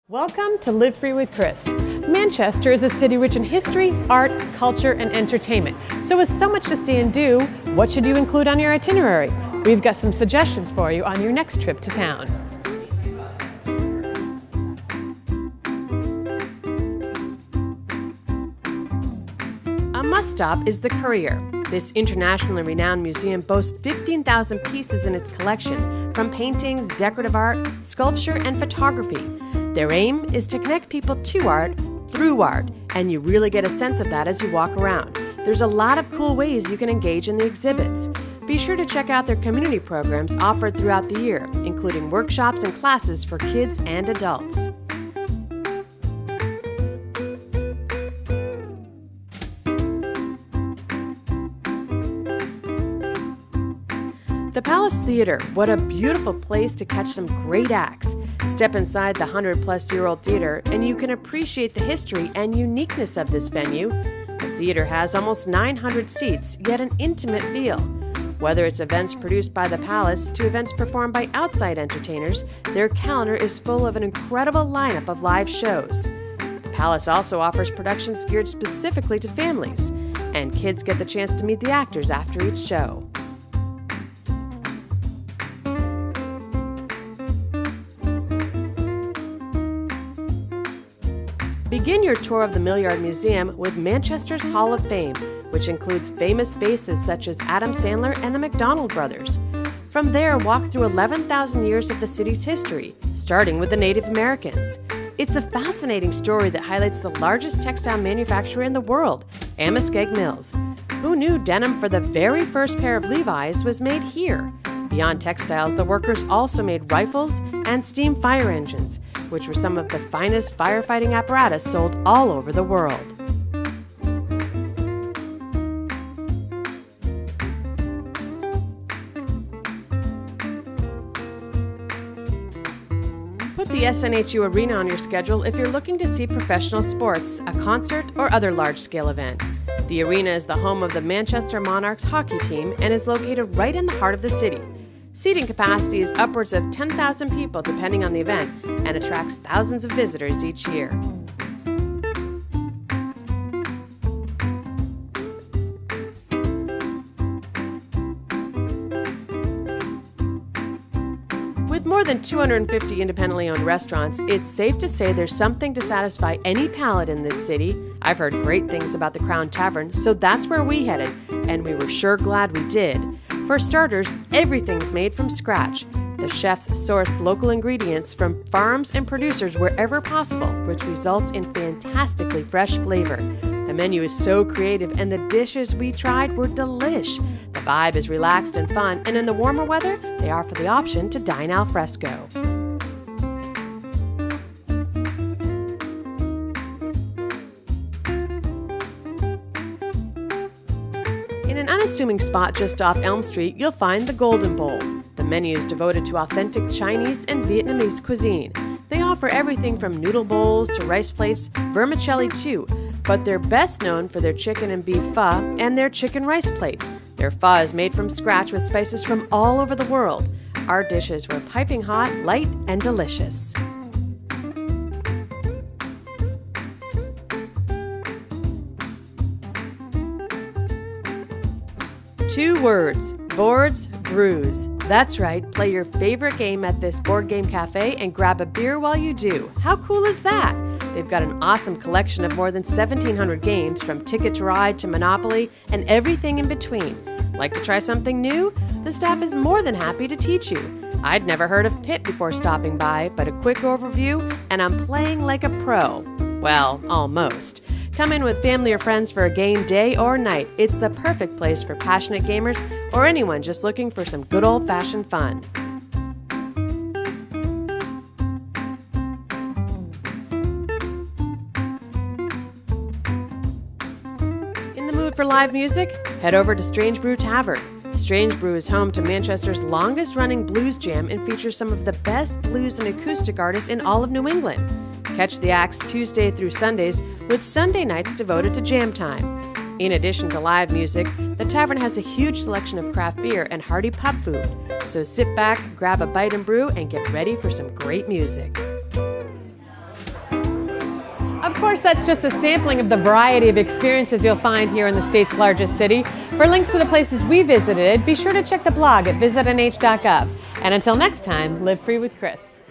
Welcome to Live Free with Kris. Manchester is a city rich in history, art, culture, and entertainment. So with so much to see and do, what should you include on your itinerary? We've got some suggestions for you on your next trip to town. A must-stop is the CURRIER. This internationally renowned museum boasts 15,000 pieces in its collection, from paintings, decorative art, sculpture, and photography. Their aim is to connect people to art through art, and you really get a sense of that as you walk around. There's a lot of cool ways you can engage in the exhibits. Be sure to check out their community programs offered throughout the year, including workshops and classes for kids and adults. The Palace Theater, what a beautiful place to catch some great acts. Step inside the 100-plus-year-old theater and you can appreciate the history and uniqueness of this venue. The theater has almost 900 seats, yet an intimate feel. Whether it's events produced by the Palace to events performed by outside entertainers, their calendar is full of an incredible lineup of live shows. The Palace also offers productions geared specifically to families, and kids get the chance to meet the actors after each show. Begin your tour of the MILLYARD Museum with Manchester's Hall of Fame, which includes famous faces such as Adam Sandler and the McDonald brothers. From there, walk through 11,000 years of the city's history, starting with the Native Americans. It's a fascinating story that highlights the largest textile manufacturer in the world, Amoskeag Mills. Who knew denim for the very first pair of Levi's was made here? Beyond textiles, the workers also made rifles and steam fire engines, which were some of the finest firefighting apparatus sold all over the world. Put the SNHU Arena on your schedule if you're looking to see professional sports, a concert, or other large-scale event. The arena is the home of the Manchester Monarchs hockey team and is located right in the heart of the city. Seating capacity is upwards of 10,000 people depending on the event and attracts thousands of visitors each year. With more than 250 independently owned restaurants, it's safe to say there's something to satisfy any palate in this city. I've heard great things about the Crown Tavern, so that's where we headed, and we were sure glad we did. For starters, everything's made from scratch. The chefs source local ingredients from farms and producers wherever possible, which results in fantastically fresh flavor. The menu is so creative and the dishes we tried were delish. The vibe is relaxed and fun, and in the warmer weather, they offer the option to dine al fresco. In an unassuming spot just off Elm Street, you'll find the Golden Bowl. The menu is devoted to authentic Chinese and Vietnamese cuisine. They offer everything from noodle bowls to rice plates, vermicelli too, but they're best known for their chicken and beef pho and their chicken rice plate. Their pho is made from scratch with spices from all over the world. Our dishes were piping hot, light, and delicious. Two words: boards, brews. That's right, play your favorite game at this board game cafe and grab a beer while you do. How cool is that? They've got an awesome collection of more than 1,700 games, from Ticket to Ride to Monopoly and everything in between. Like to try something new? The staff is more than happy to teach you. I'd never heard of Pit before stopping by, but a quick overview and I'm playing like a pro. Well, almost. Come in with family or friends for a game day or night. It's the perfect place for passionate gamers or anyone just looking for some good old-fashioned fun. In the mood for live music? Head over to Strange Brew Tavern. Strange Brew is home to Manchester's longest-running blues jam and features some of the best blues and acoustic artists in all of New England. Catch the acts Tuesday through Sundays, with Sunday nights devoted to jam time. In addition to live music, the tavern has a huge selection of craft beer and hearty pub food. So sit back, grab a bite and brew, and get ready for some great music. Of course, that's just a sampling of the variety of experiences you'll find here in the state's largest city. For links to the places we visited, be sure to check the blog at visitnh.gov. And until next time, live free with Kris.